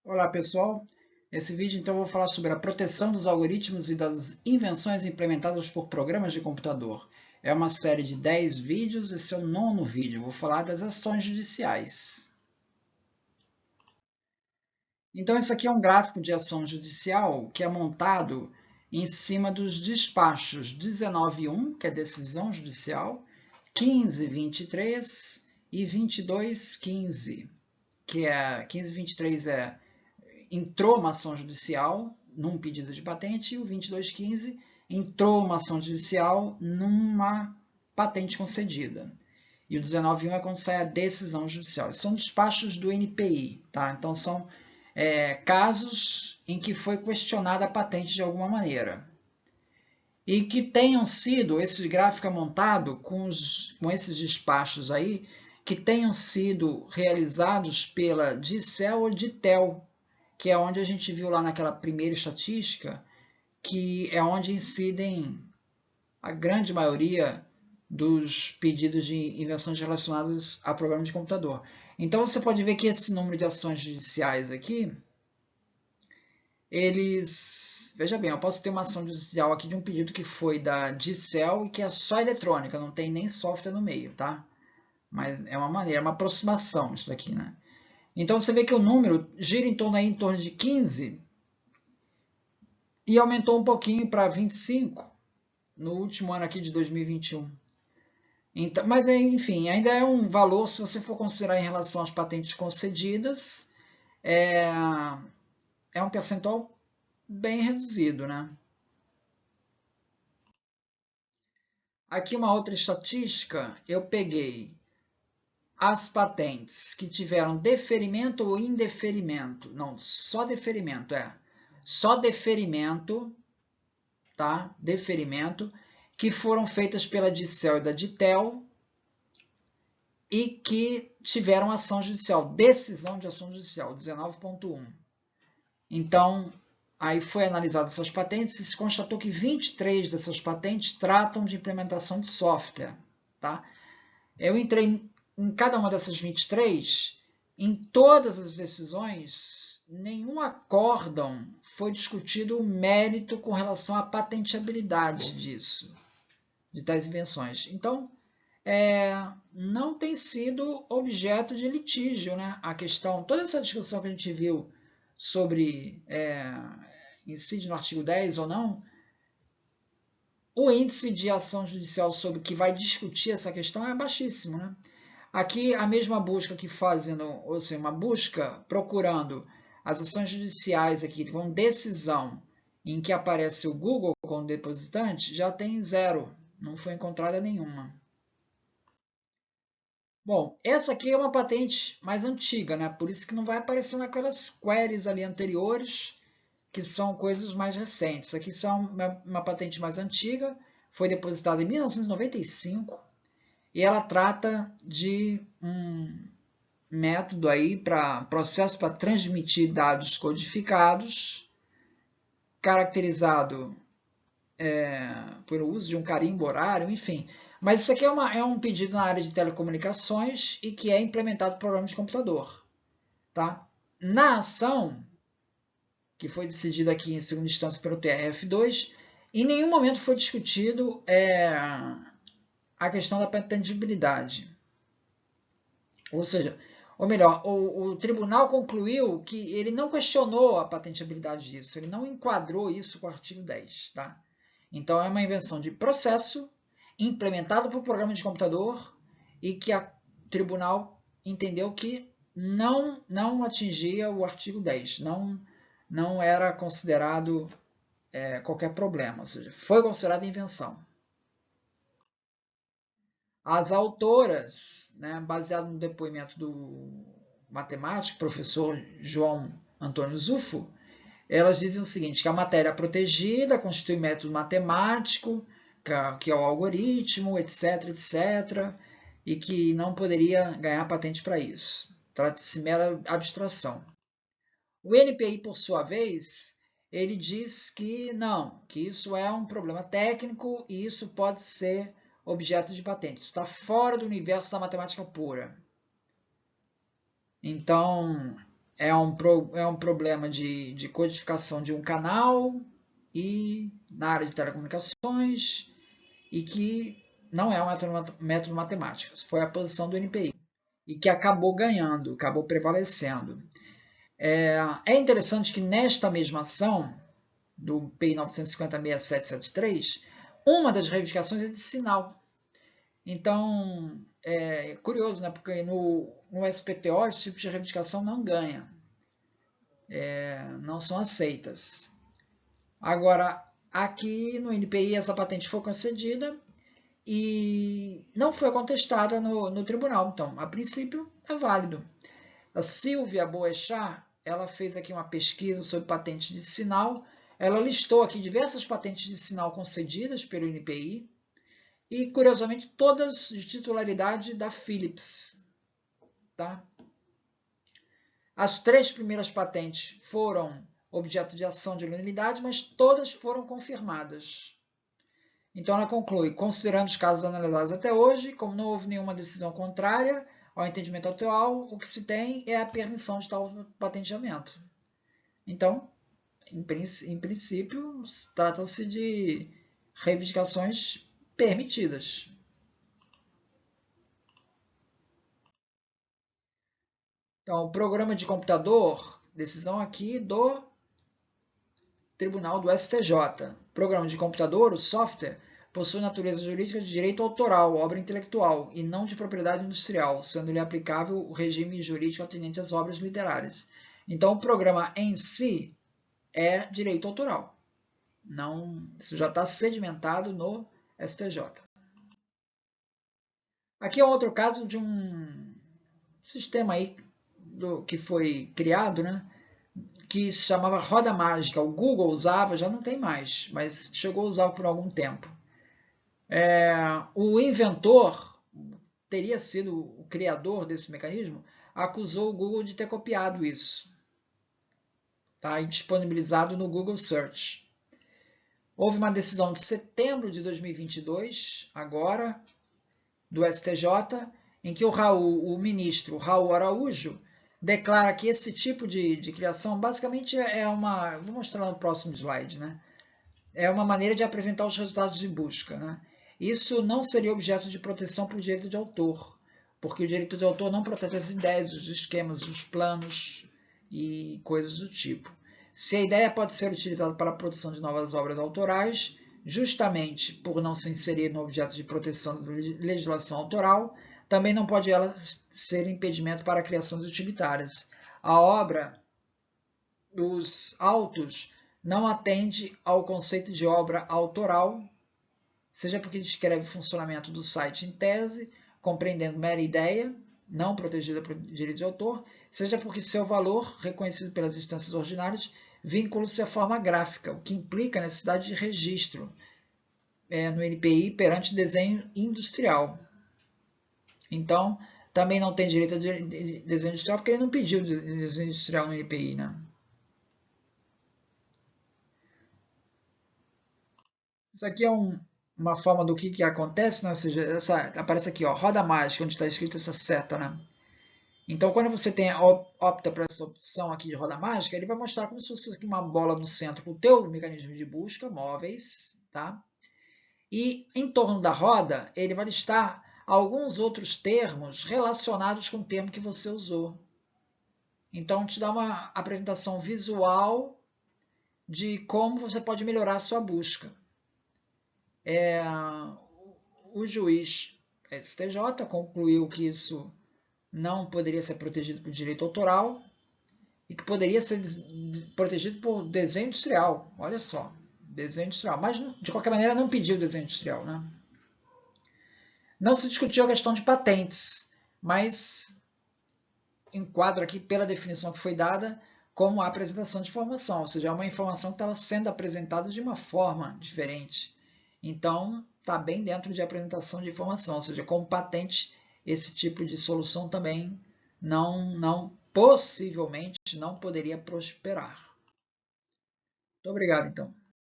Olá pessoal, nesse vídeo então eu vou falar sobre a proteção dos algoritmos e das invenções implementadas por programas de computador. É uma série de 10 vídeos, esse é o 9º vídeo, eu vou falar das ações judiciais. Então esse aqui é um gráfico de ação judicial que é montado em cima dos despachos 19.1, que é decisão judicial, 15.23 e 22.15, que é 15.23 entrou uma ação judicial num pedido de patente e o 2215 entrou uma ação judicial numa patente concedida. E o 19.1 é quando sai a decisão judicial. São despachos do NPI, tá? Então são casos em que foi questionada a patente de alguma maneira. E que tenham sido, esse gráfico é montado com esses despachos aí, que tenham sido realizados pela Dicel ou Ditel, que é onde a gente viu lá naquela primeira estatística, que é onde incidem a grande maioria dos pedidos de invenções relacionadas a programas de computador. Então você pode ver que esse número de ações judiciais aqui, veja bem, eu posso ter uma ação judicial aqui de um pedido que foi da Dicel e que é só eletrônica, não tem nem software no meio, tá? Mas é uma maneira, uma aproximação isso daqui, né? Então você vê que o número gira em torno de 15 e aumentou um pouquinho para 25 no último ano aqui de 2021. Então, mas, enfim, ainda é um valor, se você for considerar em relação às patentes concedidas, é um percentual bem reduzido, né? Aqui uma outra estatística, eu peguei as patentes que tiveram deferimento ou indeferimento. Não, só deferimento, Só deferimento, tá? Deferimento, que foram feitas pela Dicel e da Ditel e que tiveram ação judicial, decisão de ação judicial, 19.1. Então, aí foi analisado essas patentes e se constatou que 23 dessas patentes tratam de implementação de software, tá? Eu entrei em cada uma dessas 23, em todas as decisões, nenhum acórdão foi discutido o mérito com relação à patenteabilidade disso, de tais invenções. Então, não tem sido objeto de litígio, né? A questão, toda essa discussão que a gente viu sobre incide no artigo 10 ou não, o índice de ação judicial sobre que vai discutir essa questão é baixíssimo, né? Aqui a mesma busca que fazendo, ou seja, uma busca procurando as ações judiciais aqui com decisão em que aparece o Google como depositante, já tem 0, não foi encontrada nenhuma. Bom, essa aqui é uma patente mais antiga, né? Por isso que não vai aparecer naquelas queries ali anteriores, que são coisas mais recentes. Aqui são uma patente mais antiga, foi depositada em 1995, e ela trata de um método aí para processo para transmitir dados codificados, caracterizado pelo uso de um carimbo horário, enfim. Mas isso aqui é um pedido na área de telecomunicações e que é implementado em programas de computador. Tá? Na ação, que foi decidida aqui em segunda instância pelo TRF2, em nenhum momento foi discutido a questão da patentabilidade. Ou seja, ou melhor, o tribunal concluiu que ele não questionou a patentabilidade disso, ele não enquadrou isso com o artigo 10. Tá? Então, é uma invenção de processo implementado por programa de computador e que o tribunal entendeu que não atingia o artigo 10, não era considerado qualquer problema, ou seja, foi considerada invenção. As autoras, né, baseado no depoimento do matemático, professor João Antônio Zufo, elas dizem o seguinte, que a matéria protegida constitui método matemático, que é o algoritmo, etc, etc, e que não poderia ganhar patente para isso. Trata-se de mera abstração. O NPI, por sua vez, ele diz que não, que isso é um problema técnico e isso pode ser objeto de patente. Isso está fora do universo da matemática pura. Então, é um problema de codificação de um canal e na área de telecomunicações e que não é um método matemático. Foi a posição do NPI e que acabou ganhando, acabou prevalecendo. É interessante que nesta mesma ação do PI 950-6773, uma das reivindicações é de sinal. Então, é curioso, né? Porque no SPTO esse tipo de reivindicação não ganha, não são aceitas. Agora, aqui no NPI essa patente foi concedida e não foi contestada no tribunal. Então, a princípio, é válido. A Silvia Boechat, ela fez aqui uma pesquisa sobre patente de sinal. Ela listou aqui diversas patentes de sinal concedidas pelo NPI e, curiosamente, todas de titularidade da Philips. Tá? As 3 primeiras patentes foram objeto de ação de unanimidade, mas todas foram confirmadas. Então, ela conclui, considerando os casos analisados até hoje, como não houve nenhuma decisão contrária ao entendimento atual, o que se tem é a permissão de tal patenteamento. Então, em princípio, trata-se de reivindicações permitidas. Então, o programa de computador, decisão aqui do Tribunal do STJ. Programa de computador, o software, possui natureza jurídica de direito autoral, obra intelectual, e não de propriedade industrial, sendo-lhe aplicável o regime jurídico atendente às obras literárias. Então, o programa em si é direito autoral. Não, isso já está sedimentado no STJ. Aqui é outro caso de um sistema aí que foi criado, né? Que se chamava roda mágica. O Google usava, já não tem mais, mas chegou a usar por algum tempo. O inventor, teria sido o criador desse mecanismo, acusou o Google de ter copiado isso. Tá? E disponibilizado no Google Search. Houve uma decisão de setembro de 2022, agora, do STJ, em que o ministro Raul Araújo declara que esse tipo de criação basicamente é uma... Vou mostrar no próximo slide, né? É uma maneira de apresentar os resultados de busca, né? Isso não seria objeto de proteção por direito de autor, porque o direito de autor não protege as ideias, os esquemas, os planos e coisas do tipo. Se a ideia pode ser utilizada para a produção de novas obras autorais, justamente por não se inserir no objeto de proteção da legislação autoral, também não pode ela ser impedimento para criações utilitárias. A obra, os autos, não atende ao conceito de obra autoral, seja porque descreve o funcionamento do site em tese, compreendendo mera ideia, não protegida por direito de autor, seja porque seu valor, reconhecido pelas instâncias ordinárias, vincula-se à forma gráfica, o que implica a necessidade de registro no NPI perante desenho industrial. Então, também não tem direito a desenho industrial porque ele não pediu desenho industrial no NPI, né? Isso aqui é uma forma do que acontece, né? Ou seja, aparece aqui, ó, roda mágica, onde está escrito essa seta, né? Então, quando você opta por essa opção aqui de roda mágica, ele vai mostrar como se fosse aqui uma bola no centro com o teu mecanismo de busca, móveis, tá? E em torno da roda, ele vai listar alguns outros termos relacionados com o termo que você usou. Então, te dá uma apresentação visual de como você pode melhorar a sua busca. O juiz STJ concluiu que isso não poderia ser protegido por direito autoral e que poderia ser protegido por desenho industrial. Olha só, desenho industrial. Mas, de qualquer maneira, não pediu desenho industrial, né? Não se discutiu a questão de patentes, mas enquadra aqui, pela definição que foi dada, como a apresentação de informação, ou seja, é uma informação que estava sendo apresentada de uma forma diferente. Então, está bem dentro de apresentação de informação, ou seja, como patente, esse tipo de solução também possivelmente não poderia prosperar. Muito obrigado, então.